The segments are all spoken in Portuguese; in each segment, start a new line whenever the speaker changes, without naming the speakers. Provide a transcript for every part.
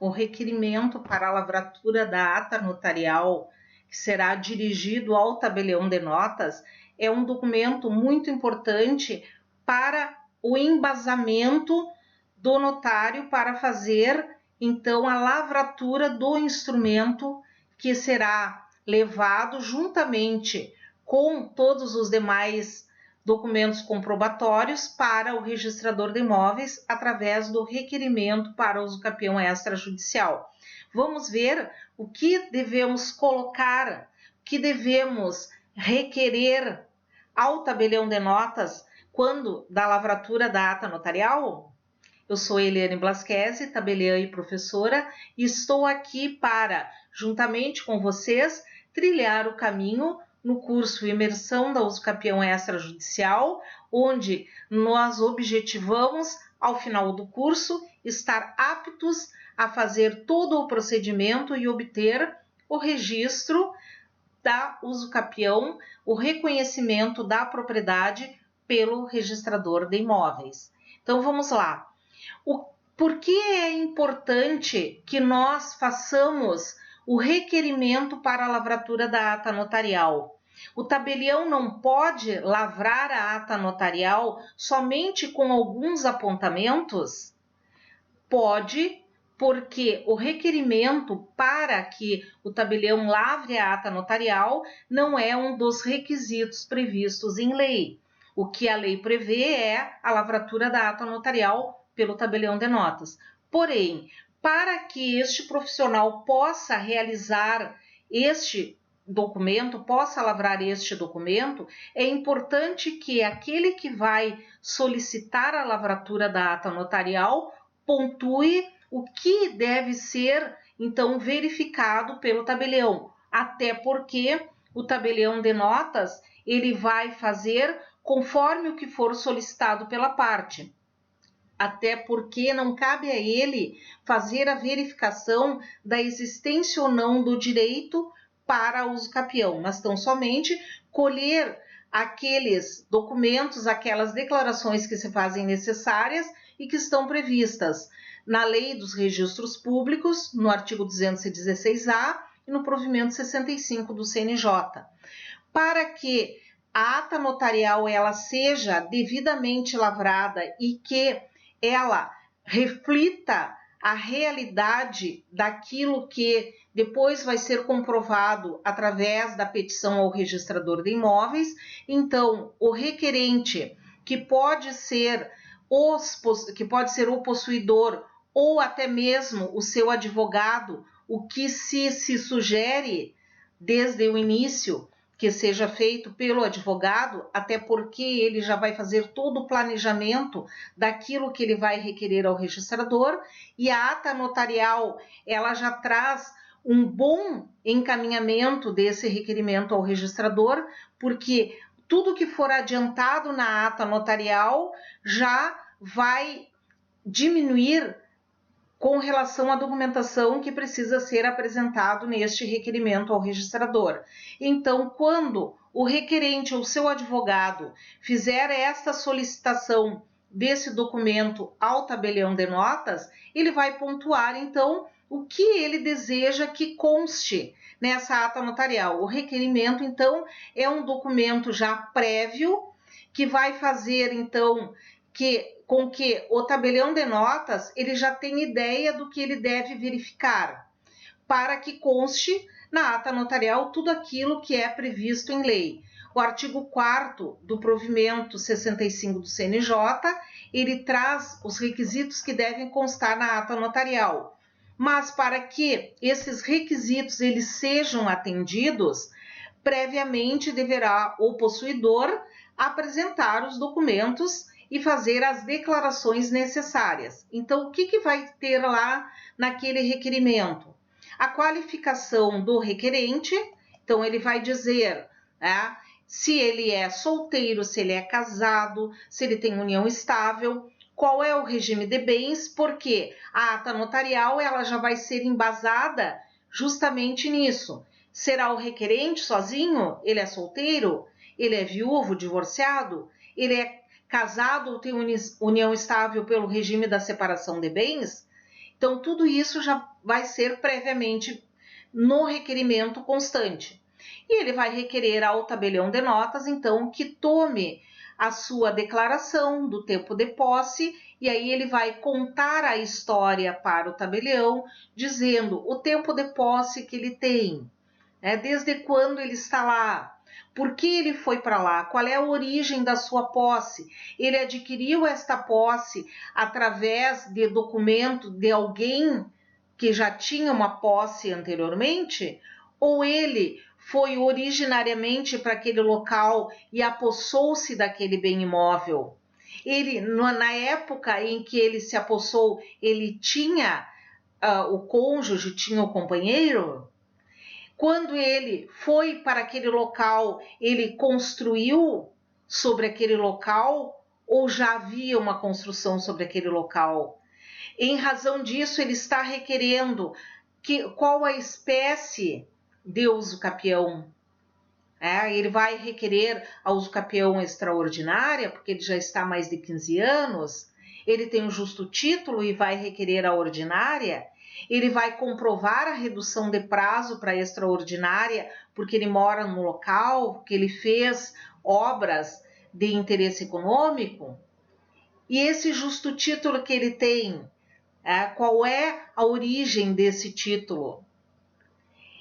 o requerimento para a lavratura da ata notarial, que será dirigido ao tabelião de notas, é um documento muito importante para o embasamento do notário para fazer, então, a lavratura do instrumento que será levado juntamente com todos os demais documentos comprobatórios para o registrador de imóveis através do requerimento para uso capião extrajudicial. Vamos ver o que devemos colocar, o que devemos requerer ao tabelião de notas quando da lavratura da ata notarial? Eu sou Eliane Blasquezi, tabeliã e professora, e estou aqui para, juntamente com vocês, trilhar o caminho no curso Imersão da Uso Capião Extrajudicial, onde nós objetivamos, ao final do curso, estar aptos a fazer todo o procedimento e obter o registro da uso capião, o reconhecimento da propriedade pelo registrador de imóveis. Então vamos lá. Por que é importante que nós façamos o requerimento para a lavratura da ata notarial? O tabelião não pode lavrar a ata notarial somente com alguns apontamentos? Pode, porque o requerimento para que o tabelião lavre a ata notarial não é um dos requisitos previstos em lei. O que a lei prevê é a lavratura da ata notarial pelo tabelião de notas. Porém, para que este profissional possa realizar este documento, possa lavrar este documento, é importante que aquele que vai solicitar a lavratura da ata notarial pontue o que deve ser, então, verificado pelo tabelião, até porque o tabelião de notas, ele vai fazer conforme o que for solicitado pela parte. Até porque não cabe a ele fazer a verificação da existência ou não do direito para uso capião, mas tão somente colher aqueles documentos, aquelas declarações que se fazem necessárias e que estão previstas na Lei dos Registros Públicos, no artigo 216-A e no provimento 65 do CNJ. Para que a ata notarial ela seja devidamente lavrada e que ela reflita a realidade daquilo que depois vai ser comprovado através da petição ao registrador de imóveis. Então, o requerente, que pode ser o possuidor ou até mesmo o seu advogado, o que se sugere desde o início que seja feito pelo advogado, até porque ele já vai fazer todo o planejamento daquilo que ele vai requerer ao registrador, e a ata notarial, ela já traz um bom encaminhamento desse requerimento ao registrador, porque tudo que for adiantado na ata notarial já vai diminuir com relação à documentação que precisa ser apresentado neste requerimento ao registrador. Então, quando o requerente ou seu advogado fizer esta solicitação desse documento ao tabelião de notas, ele vai pontuar, então, o que ele deseja que conste nessa ata notarial. O requerimento, então, é um documento já prévio que vai fazer, então, com que o tabelião de notas ele já tem ideia do que ele deve verificar, para que conste na ata notarial tudo aquilo que é previsto em lei. O artigo 4º do provimento 65 do CNJ, ele traz os requisitos que devem constar na ata notarial. Mas para que esses requisitos eles sejam atendidos, previamente deverá o possuidor apresentar os documentos e fazer as declarações necessárias. Então, o que vai ter lá naquele requerimento? A qualificação do requerente, então ele vai dizer, né, se ele é solteiro, se ele é casado, se ele tem união estável, qual é o regime de bens, porque a ata notarial ela já vai ser embasada justamente nisso. Será o requerente sozinho? Ele é solteiro? Ele é viúvo, divorciado? Ele é casado ou tem união estável pelo regime da separação de bens? Então, tudo isso já vai ser previamente no requerimento constante. E ele vai requerer ao tabelião de notas, então, que tome a sua declaração do tempo de posse, e aí ele vai contar a história para o tabelião, dizendo o tempo de posse que ele tem, desde quando ele está lá, por que ele foi para lá, qual é a origem da sua posse, ele adquiriu esta posse através de documento de alguém que já tinha uma posse anteriormente, ou ele foi originariamente para aquele local e apossou-se daquele bem imóvel. Ele, na época em que ele se apossou, ele tinha o cônjuge, tinha o companheiro. Quando ele foi para aquele local, ele construiu sobre aquele local ou já havia uma construção sobre aquele local? Em razão disso, ele está requerendo qual a espécie de usucapião. Ele vai requerer a usucapião extraordinária, porque ele já está há mais de 15 anos, ele tem um justo título e vai requerer a ordinária, ele vai comprovar a redução de prazo para a extraordinária, porque ele mora no local, porque ele fez obras de interesse econômico. E esse justo título que ele tem, qual é a origem desse título?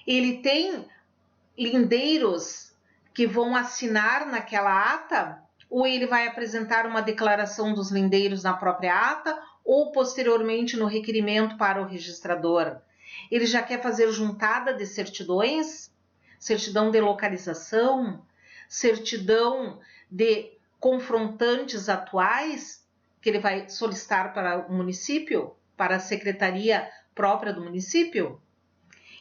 Ele tem lindeiros que vão assinar naquela ata, ou ele vai apresentar uma declaração dos lindeiros na própria ata, ou posteriormente no requerimento para o registrador. Ele já quer fazer juntada de certidões, certidão de localização, certidão de confrontantes atuais, que ele vai solicitar para o município, para a secretaria própria do município.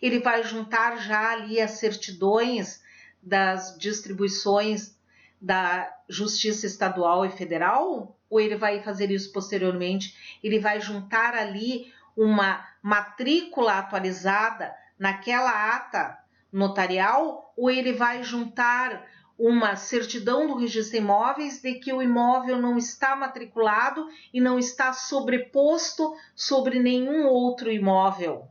Ele vai juntar já ali as certidões das distribuições da Justiça Estadual e Federal, ou ele vai fazer isso posteriormente? Ele vai juntar ali uma matrícula atualizada naquela ata notarial, ou ele vai juntar uma certidão do registro de imóveis de que o imóvel não está matriculado e não está sobreposto sobre nenhum outro imóvel?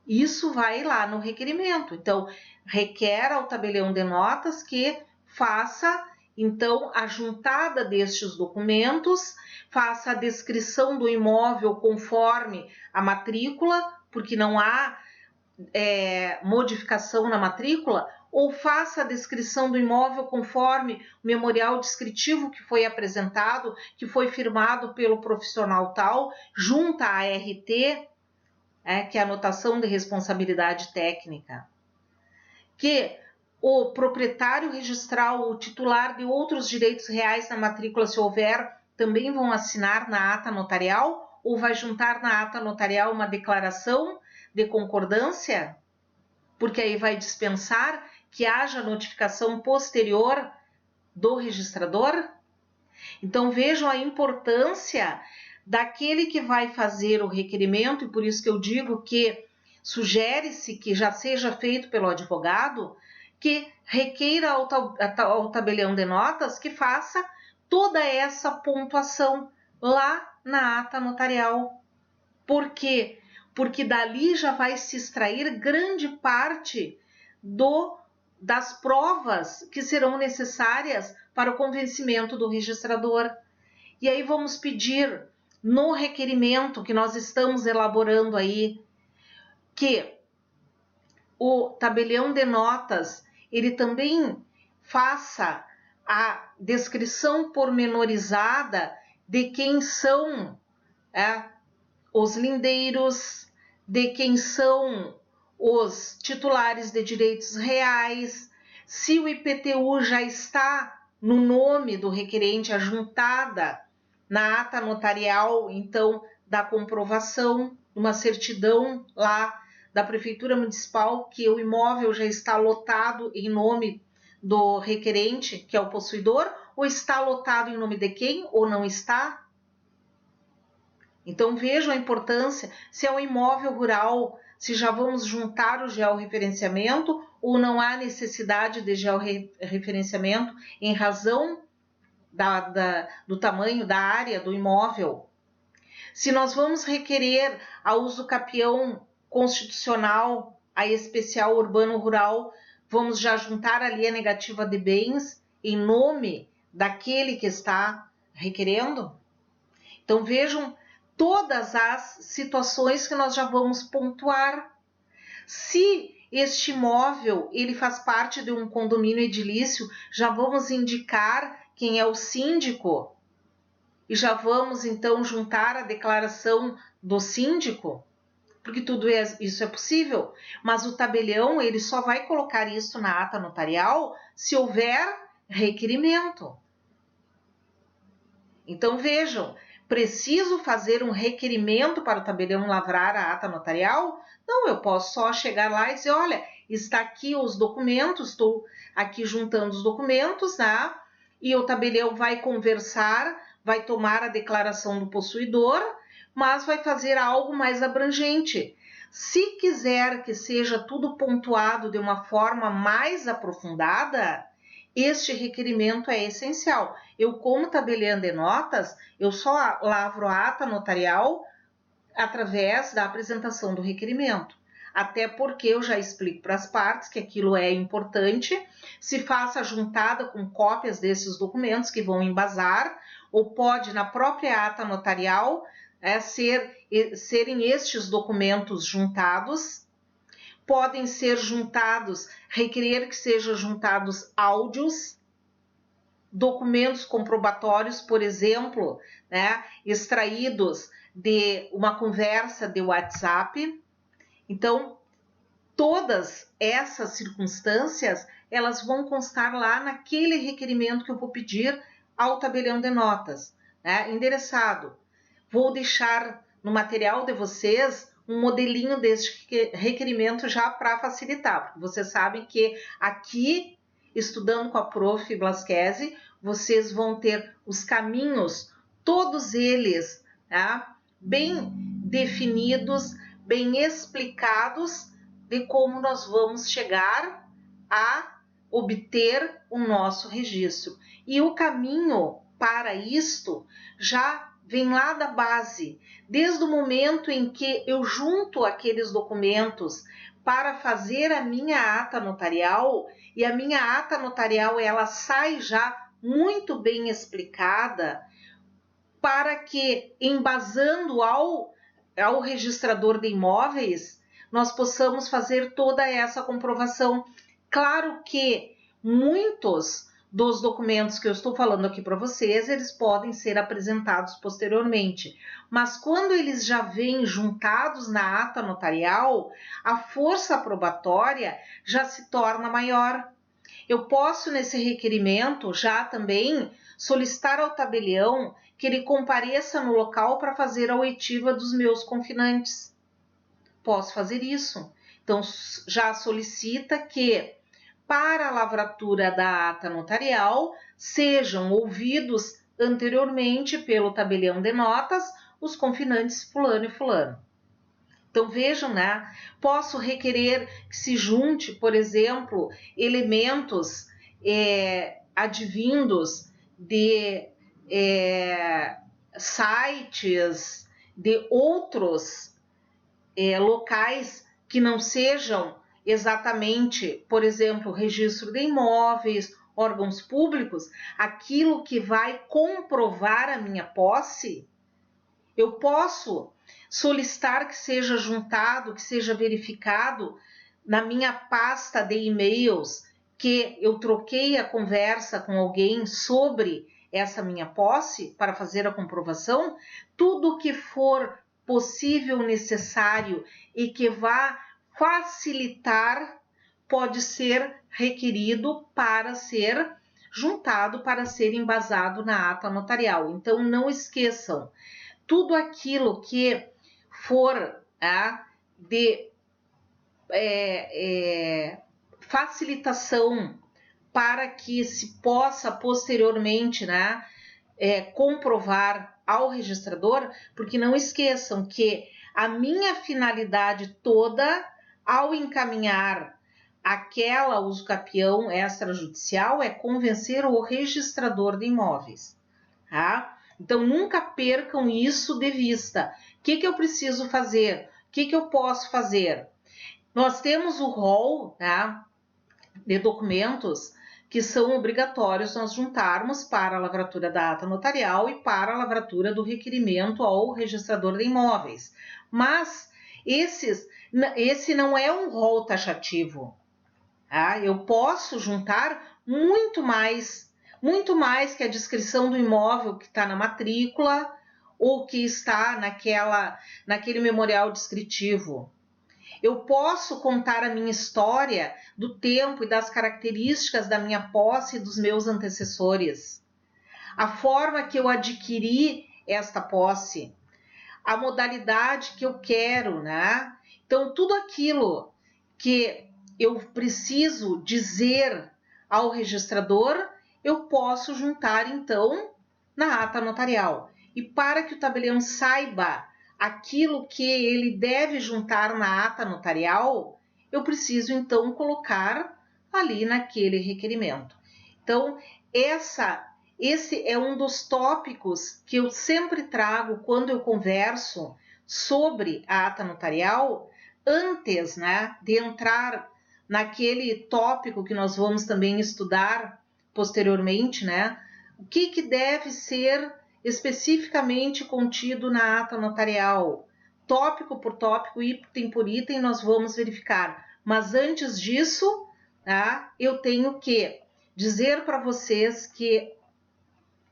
Isso vai lá no requerimento. Então, requer ao tabelião de notas que faça, então, a juntada destes documentos, faça a descrição do imóvel conforme a matrícula, porque não há modificação na matrícula, ou faça a descrição do imóvel conforme o memorial descritivo que foi apresentado, que foi firmado pelo profissional tal, junta a RT, que é a anotação de responsabilidade técnica, que o proprietário registral, o titular de outros direitos reais na matrícula, se houver, também vão assinar na ata notarial, ou vai juntar na ata notarial uma declaração de concordância, porque aí vai dispensar que haja notificação posterior do registrador. Então vejam a importância daquele que vai fazer o requerimento, e por isso que eu digo que sugere-se que já seja feito pelo advogado, que requeira ao tabelião de notas que faça toda essa pontuação lá na ata notarial. Por quê? Porque dali já vai se extrair grande parte das provas que serão necessárias para o convencimento do registrador. E aí vamos pedir no requerimento que nós estamos elaborando aí, que o tabelião de notas, ele também faça a descrição pormenorizada de quem são os lindeiros, de quem são os titulares de direitos reais, se o IPTU já está no nome do requerente, ajuntada na ata notarial, então, da comprovação, uma certidão lá da Prefeitura Municipal que o imóvel já está lotado em nome do requerente, que é o possuidor, ou está lotado em nome de quem, ou não está? Então vejam a importância, se é um imóvel rural, se já vamos juntar o georreferenciamento ou não há necessidade de georreferenciamento em razão do tamanho da área do imóvel. Se nós vamos requerer a usucapião constitucional, a especial urbano-rural, vamos já juntar ali a negativa de bens em nome daquele que está requerendo? Então vejam todas as situações que nós já vamos pontuar. Se este imóvel ele faz parte de um condomínio edilício, já vamos indicar quem é o síndico e já vamos então juntar a declaração do síndico, porque tudo isso é possível, mas o tabelião ele só vai colocar isso na ata notarial se houver requerimento. Então vejam, preciso fazer um requerimento para o tabelião lavrar a ata notarial? Não, eu posso só chegar lá e dizer, olha, está aqui os documentos, estou aqui juntando os documentos, né? E o tabelião vai conversar, vai tomar a declaração do possuidor, mas vai fazer algo mais abrangente. Se quiser que seja tudo pontuado de uma forma mais aprofundada, este requerimento é essencial. Eu, como tabelião de notas, eu só lavro a ata notarial através da apresentação do requerimento. Até porque eu já explico para as partes que aquilo é importante, se faça juntada com cópias desses documentos que vão embasar, ou pode, na própria ata notarial, serem estes documentos juntados. Podem ser juntados, requerer que sejam juntados áudios, documentos comprobatórios, por exemplo, né, extraídos de uma conversa de WhatsApp. Então, todas essas circunstâncias, elas vão constar lá naquele requerimento que eu vou pedir ao tabelião de notas, né, endereçado. Vou deixar no material de vocês um modelinho deste requerimento já para facilitar, porque vocês sabem que aqui, estudando com a Prof. Blasquezi, vocês vão ter os caminhos, todos eles, tá, bem definidos, bem explicados de como nós vamos chegar a obter o nosso registro. E o caminho para isto já vem lá da base, desde o momento em que eu junto aqueles documentos para fazer a minha ata notarial, e a minha ata notarial ela sai já muito bem explicada, para que, embasando ao registrador de imóveis, nós possamos fazer toda essa comprovação. Claro que muitos dos documentos que eu estou falando aqui para vocês, eles podem ser apresentados posteriormente, mas quando eles já vêm juntados na ata notarial, a força probatória já se torna maior. Eu posso, nesse requerimento, já também solicitar ao tabelião que ele compareça no local para fazer a oitiva dos meus confinantes. Posso fazer isso. Então, já solicita que, para a lavratura da ata notarial, sejam ouvidos anteriormente pelo tabelião de notas os confinantes fulano e fulano. Então vejam, né? Posso requerer que se junte, por exemplo, elementos advindos de sites, de outros locais que não sejam exatamente, por exemplo, registro de imóveis, órgãos públicos, aquilo que vai comprovar a minha posse. Eu posso solicitar que seja juntado, que seja verificado na minha pasta de e-mails que eu troquei a conversa com alguém sobre essa minha posse para fazer a comprovação. Tudo que for possível, necessário e que vá facilitar pode ser requerido para ser juntado, para ser embasado na ata notarial. Então não esqueçam, tudo aquilo que for de facilitação para que se possa posteriormente, né, comprovar ao registrador, porque não esqueçam que a minha finalidade toda ao encaminhar aquela usucapião extrajudicial é convencer o registrador de imóveis, tá? Então, nunca percam isso de vista. O que eu preciso fazer? O que eu posso fazer? Nós temos o rol, né, de documentos que são obrigatórios nós juntarmos para a lavratura da ata notarial e para a lavratura do requerimento ao registrador de imóveis. Mas esse não é um rol taxativo. Tá? Eu posso juntar muito mais que a descrição do imóvel que está na matrícula ou que está naquele memorial descritivo. Eu posso contar a minha história do tempo e das características da minha posse e dos meus antecessores, a forma que eu adquiri esta posse, a modalidade que eu quero, né? Então, tudo aquilo que eu preciso dizer ao registrador, eu posso juntar, então, na ata notarial. E para que o tabelião saiba aquilo que ele deve juntar na ata notarial, eu preciso, então, colocar ali naquele requerimento. Então, esse é um dos tópicos que eu sempre trago quando eu converso sobre a ata notarial, antes, né, de entrar naquele tópico que nós vamos também estudar posteriormente, né, o que deve ser especificamente contido na ata notarial. Tópico por tópico, item por item, nós vamos verificar. Mas antes disso, tá, eu tenho que dizer para vocês que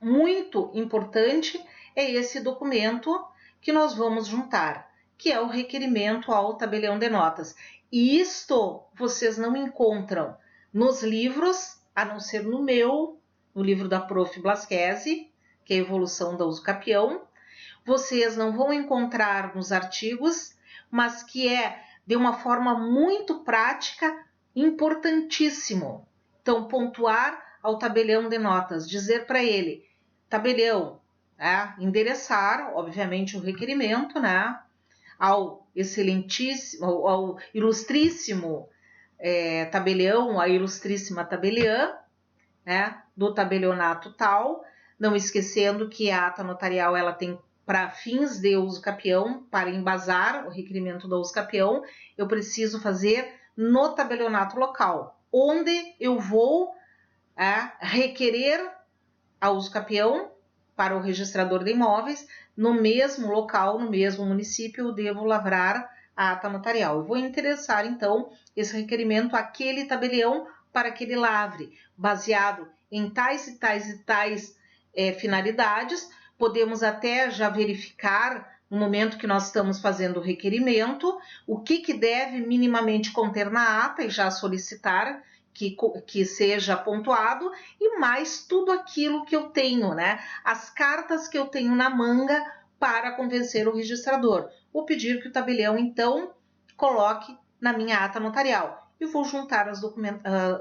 muito importante é esse documento que nós vamos juntar, que é o requerimento ao tabelião de notas. E isto vocês não encontram nos livros, a não ser no livro da Prof. Blasquezi, que é a evolução da uso capião. Vocês não vão encontrar nos artigos, mas que é de uma forma muito prática, importantíssimo. Então, pontuar ao tabelião de notas, dizer para ele, tabelião, né, endereçar, obviamente, o requerimento, né, ao excelentíssimo, ao ilustríssimo tabelião, a ilustríssima tabeliã, né, do tabelionato tal, não esquecendo que a ata notarial ela tem para fins de uso capião, para embasar o requerimento do uso capião, eu preciso fazer no tabelionato local, onde eu vou requerer a uso capião para o registrador de imóveis, no mesmo local, no mesmo município, eu devo lavrar a ata notarial. Eu vou interessar, então, esse requerimento àquele tabelião para que ele lavre, baseado em tais e tais e tais finalidades. Podemos até já verificar, no momento que nós estamos fazendo o requerimento, o que deve minimamente conter na ata e já solicitar que seja pontuado, e mais tudo aquilo que eu tenho, né? As cartas que eu tenho na manga para convencer o registrador. Vou pedir que o tabelião, então, coloque na minha ata notarial. E vou juntar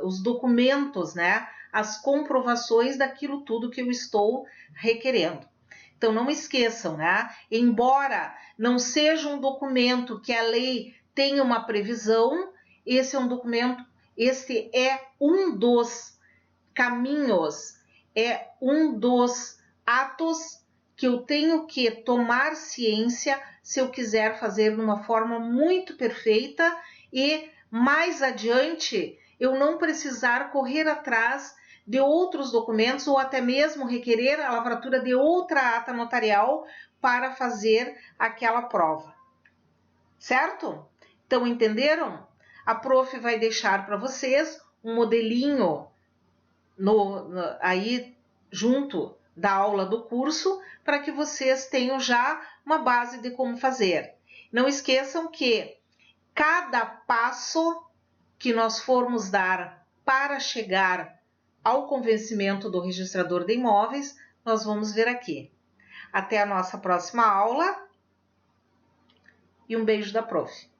os documentos, né? As comprovações daquilo tudo que eu estou requerendo. Então, não esqueçam, né? Embora não seja um documento que a lei tenha uma previsão, esse é um dos caminhos, é um dos atos que eu tenho que tomar ciência se eu quiser fazer de uma forma muito perfeita e mais adiante eu não precisar correr atrás de outros documentos ou até mesmo requerer a lavratura de outra ata notarial para fazer aquela prova. Certo? Então, entenderam? A prof vai deixar para vocês um modelinho aí junto da aula do curso para que vocês tenham já uma base de como fazer. Não esqueçam que cada passo que nós formos dar para chegar ao convencimento do registrador de imóveis, nós vamos ver aqui. Até a nossa próxima aula e um beijo da prof.